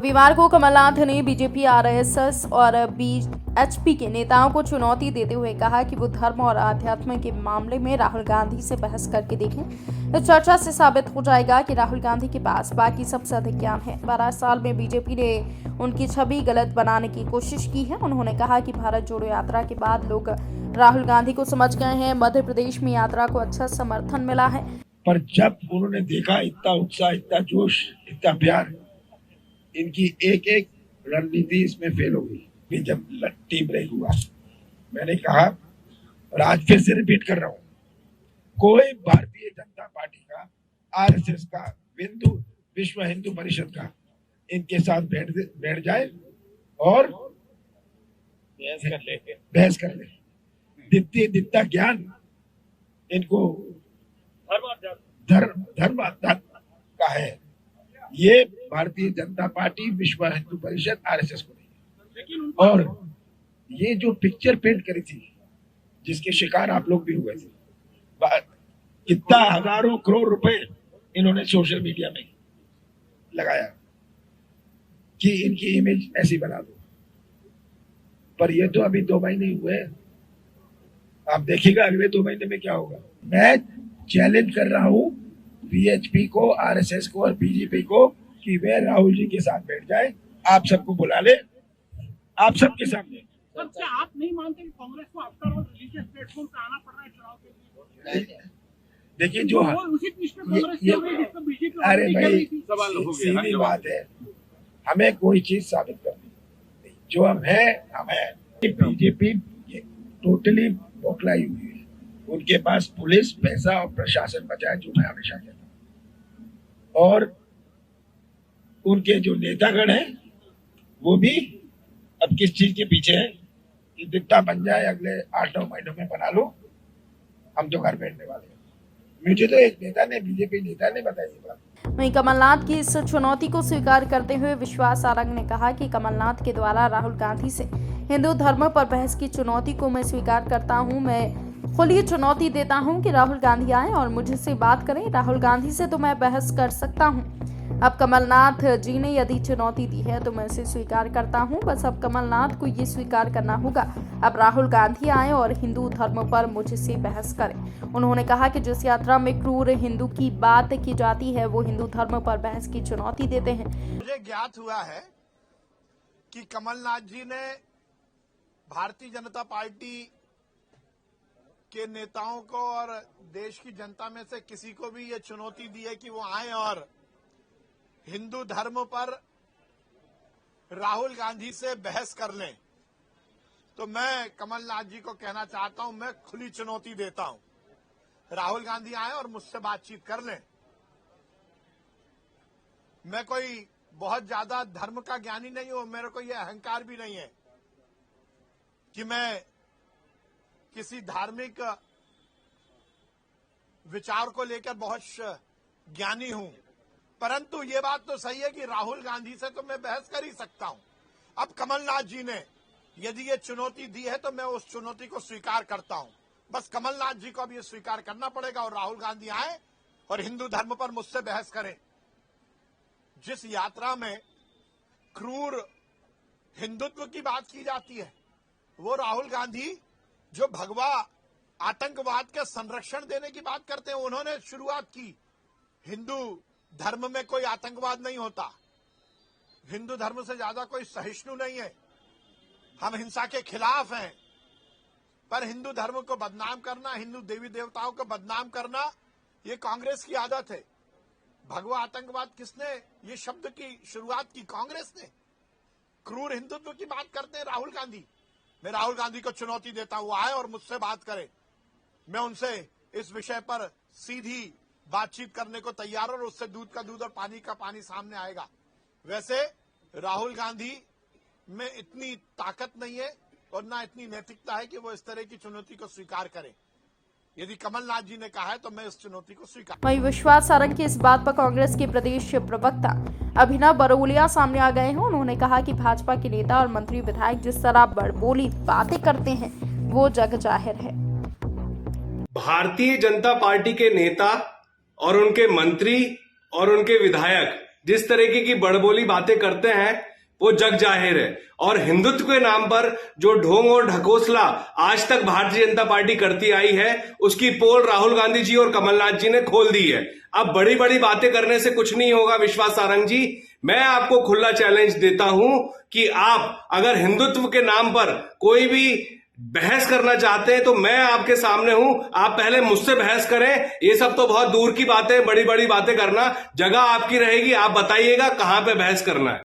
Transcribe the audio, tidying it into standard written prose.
रविवार को कमलनाथ ने बीजेपी, आरएसएस और बीएचपी के नेताओं को चुनौती देते हुए कहा कि वो धर्म और आध्यात्म के मामले में राहुल गांधी से बहस करके देखें। इस चर्चा से साबित हो जाएगा कि राहुल गांधी के पास बाकी सबसे अधिक ज्ञान है। 12 साल में बीजेपी ने उनकी छवि गलत बनाने की कोशिश की है। उन्होंने कहा कि भारत जोड़ो यात्रा के बाद लोग राहुल गांधी को समझ गए हैं। मध्य प्रदेश में यात्रा को अच्छा समर्थन मिला है, पर जब उन्होंने देखा इतना उत्साह, इतना जोश, इतना प्यार, इनकी एक एक रणनीति इसमें फेल हो गई। जब टीम ब्रेक हुआ, मैंने कहा और आज फिर से रिपीट कर रहा हूँ, कोई भारतीय जनता पार्टी का, आरएसएस का, विश्व हिंदू परिषद का इनके साथ बैठ जाए और बहस कर ले। जितना ज्ञान इनको धर्म का है, ये भारतीय जनता पार्टी, विश्व हिंदू परिषद, आरएसएस को नहीं। और ये जो पिक्चर पेंट करी थी, जिसके शिकार आप लोग भी हुए थे, कितना हजारों करोड़ रुपए इन्होंने सोशल मीडिया में लगाया कि इनकी इमेज ऐसी बना दो। पर ये तो अभी 2 महीने हुए, आप देखिएगा अगले 2 महीने में क्या होगा। मैं चैलेंज कर रहा हूं बीएचपी को, आरएसएस को और बीजेपी को कि वे राहुल जी के साथ बैठ जाए, आप सबको बुला ले, आप सबके सामने। सर, क्या आप नहीं मानते कि कांग्रेस को आफ्टर ऑल रिलीजियस प्लेटफॉर्म पे आना पड़ रहा है चुनाव के लिए? देखिए जो अरे भाई सीधी बात है, हमें कोई चीज साबित करनी नहीं। जो हम है बीजेपी टोटली बौखलाई हुई है। उनके पास पुलिस, पैसा और प्रशासन बचा है, जो मैं हमेशा कहता हूँ। और उनके जो नेतागण हैं वो भी अब किस चीज के पीछे है कि दिखता बन जाए, अगले 8-9 महीनों में बना लो, हम तो घर बैठने वाले हैं। मुझे तो एक नेता ने, बीजेपी नेता ने बताई ये बात। वहीं कमलनाथ की इस चुनौती को स्वीकार करते हुए विश्वास सारंग ने कहा कि कमलनाथ के द्वारा राहुल गांधी से हिंदू धर्म पर बहस की चुनौती को मैं स्वीकार करता हूं। मैं खुली चुनौती देता हूं कि राहुल गांधी आए और मुझसे बात करें। राहुल गांधी से तो मैं बहस कर सकता हूं। अब कमलनाथ जी ने यदि चुनौती दी है तो मैं इसे स्वीकार करता हूं। बस अब कमलनाथ को ये स्वीकार करना होगा। अब राहुल गांधी आए और हिंदू धर्म पर मुझसे बहस करें। उन्होंने कहा कि जिस यात्रा में क्रूर हिंदू की बात की जाती है वो हिंदू धर्म पर बहस की चुनौती देते हैं। मुझे ज्ञात हुआ है कि कमलनाथ जी ने भारतीय जनता पार्टी के नेताओं को और देश की जनता में से किसी को भी ये चुनौती दी है कि वो आए और हिंदू धर्म पर राहुल गांधी से बहस कर लें। तो मैं कमलनाथ जी को कहना चाहता हूं, मैं खुली चुनौती देता हूं, राहुल गांधी आए और मुझसे बातचीत कर लें। मैं कोई बहुत ज्यादा धर्म का ज्ञानी नहीं हूं, मेरे को यह अहंकार भी नहीं है कि मैं किसी धार्मिक विचार को लेकर बहुत ज्ञानी हूं। परंतु ये बात तो सही है कि राहुल गांधी से तो मैं बहस कर ही सकता हूं। अब कमलनाथ जी ने यदि ये चुनौती दी है तो मैं उस चुनौती को स्वीकार करता हूं। बस कमलनाथ जी को अब ये स्वीकार करना पड़ेगा और राहुल गांधी आए और हिंदू धर्म पर मुझसे बहस करें। जिस यात्रा में क्रूर हिंदुत्व की बात की जाती है, वो राहुल गांधी जो भगवा आतंकवाद के संरक्षण देने की बात करते हैं, उन्होंने शुरुआत की। हिंदू धर्म में कोई आतंकवाद नहीं होता, हिंदू धर्म से ज्यादा कोई सहिष्णु नहीं है, हम हिंसा के खिलाफ हैं। पर हिंदू धर्म को बदनाम करना, हिंदू देवी देवताओं को बदनाम करना, ये कांग्रेस की आदत है। भगवा आतंकवाद किसने ये शब्द की शुरुआत की? कांग्रेस ने। क्रूर हिंदुत्व की बात करते हैं राहुल गांधी। मैं राहुल गांधी को चुनौती देता हूं, वो आए और मुझसे बात करें। मैं उनसे इस विषय पर सीधी बातचीत करने को तैयार हूं और उससे दूध का दूध और पानी का पानी सामने आएगा। वैसे राहुल गांधी में इतनी ताकत नहीं है और ना इतनी नैतिकता है कि वो इस तरह की चुनौती को स्वीकार करें। यदि कमलनाथ जी ने कहा है तो मैं इस चुनौती को स्वीकार। वहीं विश्वास सारंग की इस बात पर कांग्रेस के प्रदेश प्रवक्ता अभिनव बरोलिया सामने आ गए हैं। उन्होंने कहा कि भाजपा के नेता और मंत्री विधायक जिस तरह बड़बोली बातें करते हैं वो जग जाहिर है। भारतीय जनता पार्टी के नेता और उनके मंत्री और उनके विधायक जिस तरीके की बड़बोली बातें करते हैं वो जग जाहिर है। और हिंदुत्व के नाम पर जो ढोंग और ढकोसला आज तक भारतीय जनता पार्टी करती आई है, उसकी पोल राहुल गांधी जी और कमलनाथ जी ने खोल दी है। अब बड़ी बड़ी बातें करने से कुछ नहीं होगा विश्वास सारंग जी। मैं आपको खुला चैलेंज देता हूं कि आप अगर हिंदुत्व के नाम पर कोई भी बहस करना चाहते हैं तो मैं आपके सामने हूं, आप पहले मुझसे बहस करें। ये सब तो बहुत दूर की बातें, बड़ी बड़ी बातें करना, जगह आपकी रहेगी, आप बताइएगा कहां पे बहस करना है।